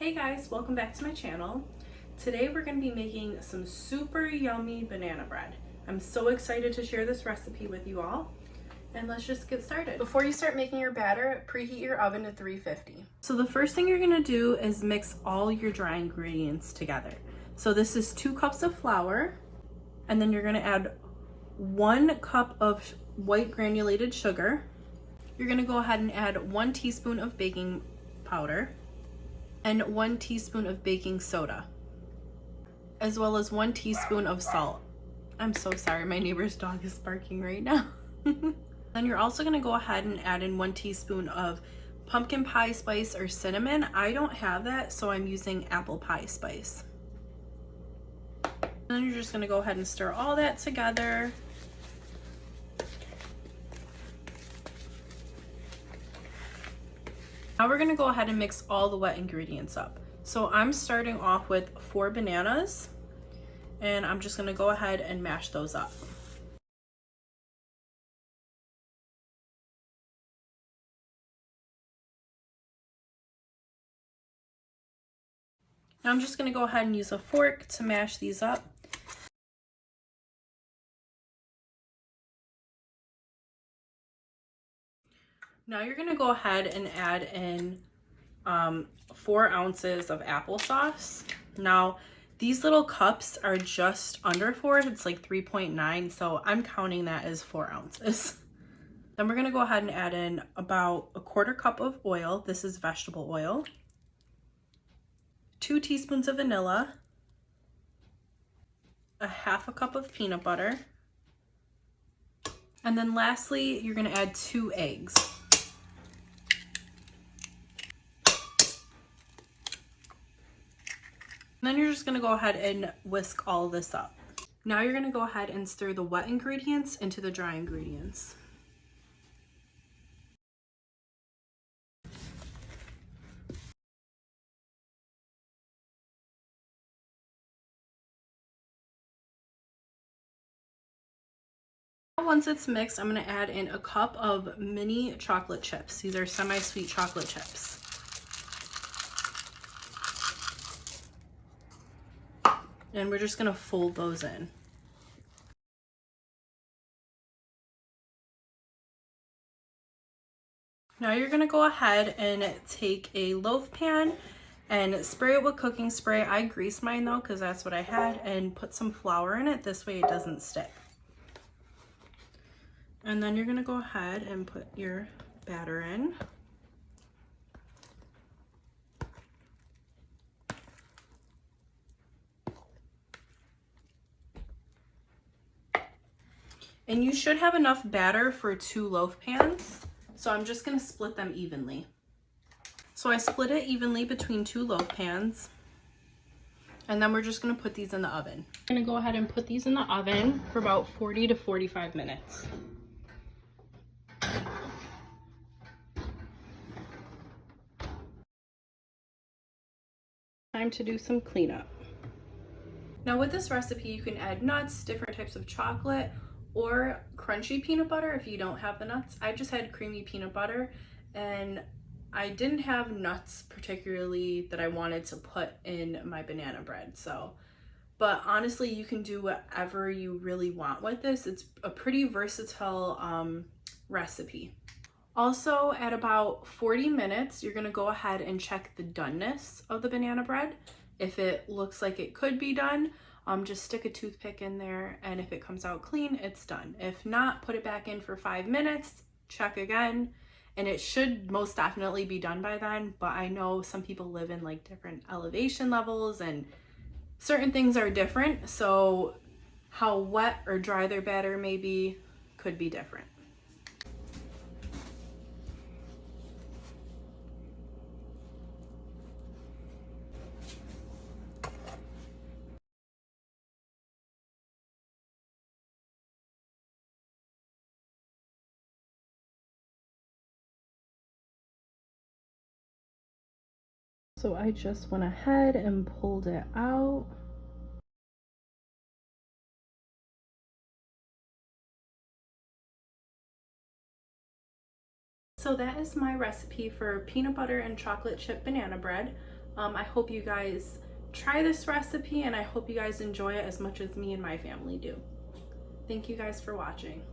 Hey guys, welcome back to my channel. Today we're going to be making some super yummy banana bread. I'm so excited to share this recipe with you all. And let's just get started. Before you start making your batter, preheat your oven to 350. So the first thing you're going to do is mix all your dry ingredients together. So this is 2 cups of flour, and then you're going to add 1 cup of white granulated sugar. You're going to go ahead and add 1 teaspoon of baking powder and 1 teaspoon of baking soda, as well as 1 teaspoon of salt. I'm so sorry, my neighbor's dog is barking right now. Then you're also going to go ahead and add in 1 teaspoon of pumpkin pie spice or cinnamon. I don't have that, so I'm using apple pie spice. And then you're just going to go ahead and stir all that together. Now we're going to go ahead and mix all the wet ingredients up. So I'm starting off with 4 bananas, and I'm just going to go ahead and mash those up. Now I'm just going to go ahead and use a fork to mash these up. Now you're going to go ahead and add in 4 ounces of applesauce. Now these little cups are just under 4, it's like 3.9, so I'm counting that as 4 ounces. Then we're going to go ahead and add in about 1/4 cup of oil. This is vegetable oil. 2 teaspoons of vanilla. 1/2 cup of peanut butter. And then lastly, you're going to add 2 eggs. And then you're just going to go ahead and whisk all this up. Now you're going to go ahead and stir the wet ingredients into the dry ingredients. Once it's mixed, I'm going to add in 1 cup of mini chocolate chips. These are semi-sweet chocolate chips. And we're just going to fold those in. Now you're going to go ahead and take a loaf pan and spray it with cooking spray. I greased mine though because that's what I had, and put some flour in it. This way it doesn't stick. And then you're going to go ahead and put your batter in. And you should have enough batter for 2 loaf pans. So I'm just going to split them evenly. So I split it evenly between 2 loaf pans. And then we're just going to put these in the oven. I'm going to go ahead and put these in the oven for about 40 to 45 minutes. Time to do some cleanup. Now with this recipe, you can add nuts, different types of chocolate, or crunchy peanut butter if you don't have the nuts. I just had creamy peanut butter, and I didn't have nuts particularly that I wanted to put in my banana bread. But honestly, you can do whatever you really want with this. It's a pretty versatile recipe. Also, at about 40 minutes, you're going to go ahead and check the doneness of the banana bread. If it looks like it could be done, just stick a toothpick in there, and if it comes out clean, it's done. If not, put it back in for 5 minutes, check again, and it should most definitely be done by then. But I know some people live in like different elevation levels, and certain things are different, so how wet or dry their batter may be could be different. So I just went ahead and pulled it out. So that is my recipe for peanut butter and chocolate chip banana bread. I hope you guys try this recipe, and I hope you guys enjoy it as much as me and my family do. Thank you guys for watching.